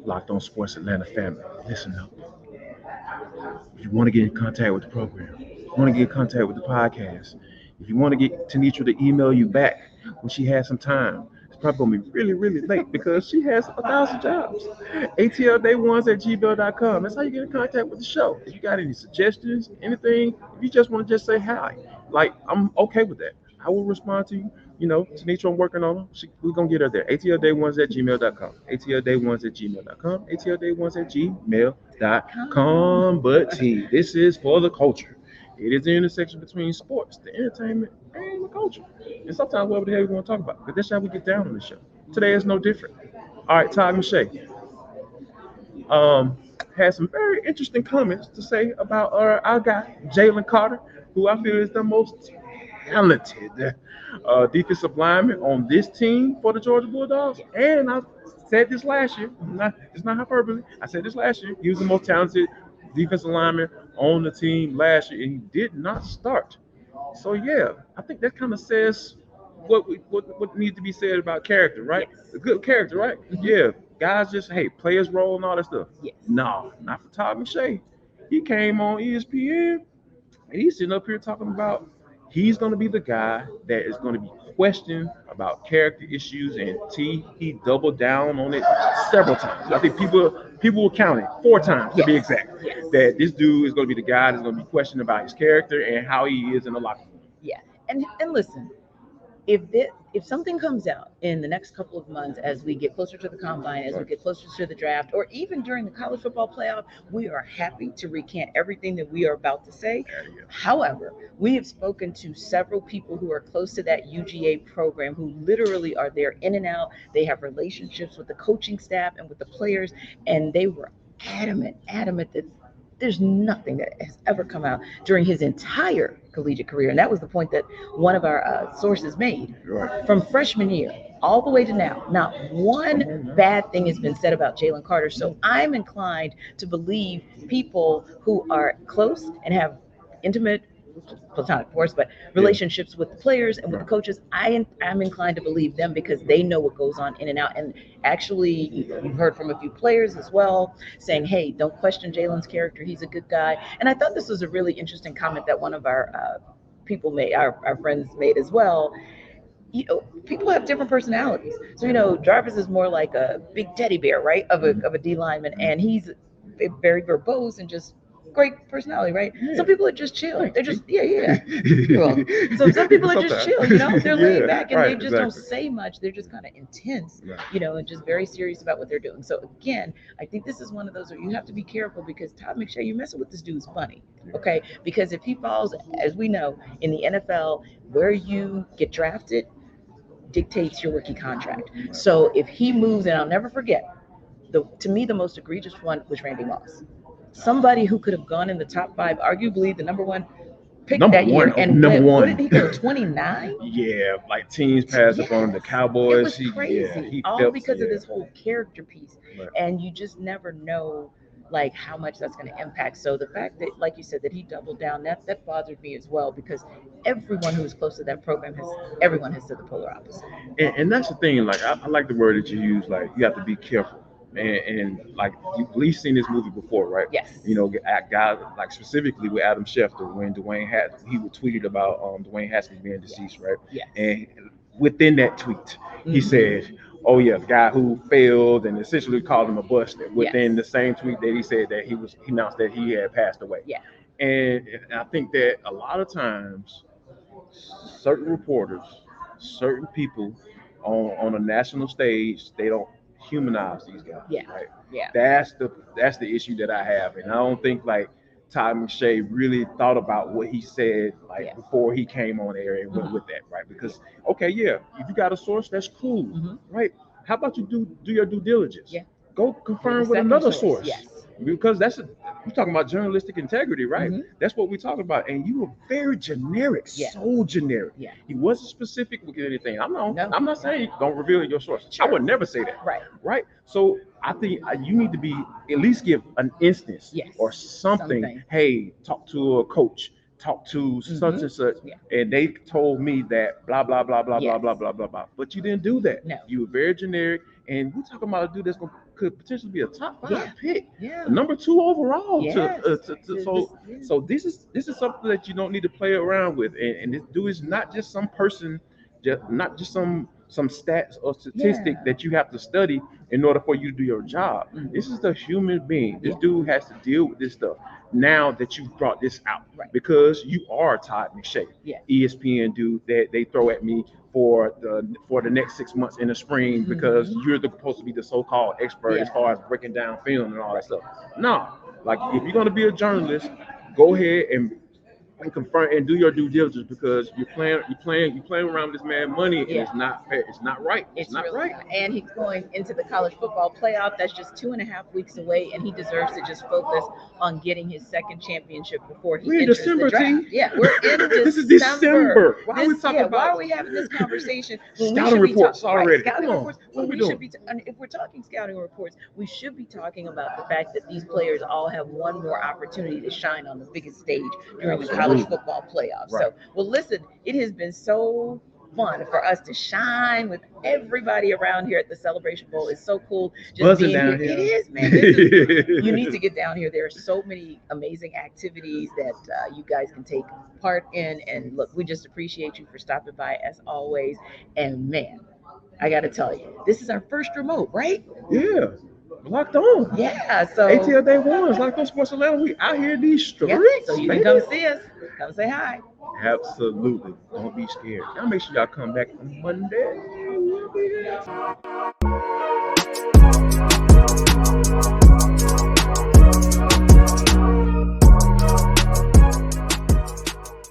Locked On Sports Atlanta family. Listen up. If you want to get in contact with the program, if you want to get in contact with the podcast, if you want to get Tenitra to email you back when she has some time, it's probably going to be really, really late because she has 1,000 jobs. ATLday1s at gmail.com. That's how you get in contact with the show. If you got any suggestions, anything, if you just want to just say hi, like, I'm okay with that. I will respond to you. Tanisha, I'm working on her. We're going to get her there. ATLday1s at gmail.com. ATLday1s at gmail.com. ATLday1s at gmail.com. But this is for the culture. It is the intersection between sports, the entertainment, and the culture. And sometimes whatever the hell we want to talk about. But that's how we get down on the show. Today is no different. All right, Todd McShay had some very interesting comments to say about our guy, Jalen Carter, who I feel is the most talented defensive lineman on this team for the Georgia Bulldogs. And I said this last year. It's not hyperbole. I said this last year. He was the most talented defensive lineman on the team last year, and he did not start. So yeah, I think that kind of says what needs to be said about character, right? Yes. A good character, right? Yeah, guys just play his role and all that stuff. Yes. No, not for Todd McShay. He came on ESPN and he's sitting up here talking about he's going to be the guy that is going to be questioned about character issues, and he doubled down on it several times. I think people will count it 4 times to be exact. Yes. That this dude is going to be the guy that's going to be questioned about his character and how he is in the locker room. Yeah. And listen, if something comes out in the next couple of months as we get closer to the combine, as we get closer to the draft, or even during the college football playoff, we are happy to recant everything that we are about to say. However, we have spoken to several people who are close to that UGA program who literally are there in and out. They have relationships with the coaching staff and with the players, and they were adamant that there's nothing that has ever come out during his entire collegiate career. And that was the point that one of our sources made. Right. From freshman year all the way to now, not one bad thing has been said about Jalen Carter. So I'm inclined to believe people who are close and have intimate, platonic, of course, but relationships with the players and with the coaches. I'm inclined to believe them because they know what goes on in and out. And actually, you've heard from a few players as well saying, hey, don't question Jalen's character. He's a good guy. And I thought this was a really interesting comment that one of our people made, our friends made as well. People have different personalities. So, Jarvis is more like a big teddy bear, right, of a D lineman, and he's very verbose and just great personality, right? Yeah. Some people are just chill. They're just Well, so some people are just chill. They're laid back and they just don't say much. They're just kind of intense, and just very serious about what they're doing. So again, I think this is one of those where you have to be careful because Todd McShay, you're messing with this dude's money, okay? Because if he falls, as we know, in the NFL, where you get drafted dictates your rookie contract. So if he moves, and I'll never forget, to me the most egregious one was Randy Moss. Somebody who could have gone in the top 5, arguably the number 1 pick that year, and what did he go, 29? Yeah, like teams passed up on the Cowboys. It was crazy, all because of this whole character piece, and you just never know like how much that's going to impact. So the fact that, like you said, that he doubled down, that bothered me as well, because everyone who is close to that program everyone has said the polar opposite. And that's the thing. Like I like the word that you use. Like you have to be careful. And like you've at least seen this movie before, right? Yes. Guys like specifically with Adam Schefter when he would tweeted about Dwayne Haskins being deceased, right? Yes. And within that tweet, he said, "Oh yeah, the guy who failed," and essentially called him a bust. Within the same tweet that he said that he announced that he had passed away. Yeah. And I think that a lot of times, certain reporters, certain people on a national stage, they don't humanize these guys. Yeah. Right. Yeah. That's the issue that I have, and I don't think like Todd McShay really thought about what he said before he came on air and went with that, right? Because if you got a source, that's cool, right? How about you do your due diligence? Yeah. Go confirm with another source. Yes. Because we're talking about journalistic integrity, right? That's what we're talking about. And you were very generic, so generic. Yeah. He wasn't specific with anything. I'm not saying don't reveal your source. Sure. I would never say that. Right. So I think you need to be at least give an instance or something. Hey, talk to a coach. Talk to such and such, and they told me that blah blah blah blah blah blah blah blah blah. But you didn't do that. No. You were very generic, and we're talking about a dude that's gonna could potentially be a top 5 Yeah. pick, Yeah. number 2 overall. Yes. So this is something that you don't need to play around with. And this dude is not just some person, not just some stats or statistic Yeah. that you have to study in order for you to do your job. Mhm. This is the human being. This Yeah. dude has to deal with this stuff. Now that you've brought this out, Right. because you are Todd McShay, Yeah. ESPN dude that they throw at me for the next 6 months in the spring because you're supposed to be the so-called expert as far as breaking down film and all that stuff. No, like if you're gonna be a journalist, go ahead and confront and do your due diligence, because you're playing around with this man money, and it's not fair. It's not right. It's not really right. And he's going into the college football playoff. That's just 2.5 weeks away, and he deserves to just focus on getting his second championship before he We're in enters December, the draft. T. Yeah, we're in December. This is December. Why are we talking Why about are we having this conversation when scouting we should reports be already? Scouting Come on. reports. What are we should doing? be. If we're talking scouting reports, we should be talking about the fact that these players all have one more opportunity to shine on the biggest stage during the college football playoffs. Right. So, well, listen, it has been so fun for us to shine with everybody around here at the Celebration Bowl. It's so cool just Buzzing being down here. here. It is, man. You need to get down here. There are so many amazing activities that you guys can take part in. And look, we just appreciate you for stopping by as always. And man, I got to tell you, this is our first remote, right? Yeah. Locked on. Yeah. So ATL Day 1 is Locked On Sports Atlanta. We out here in these streets. yeah, so you can baby. come see us. Come say hi. Absolutely. Don't be scared. Y'all make sure y'all come back on Monday. We'll be here.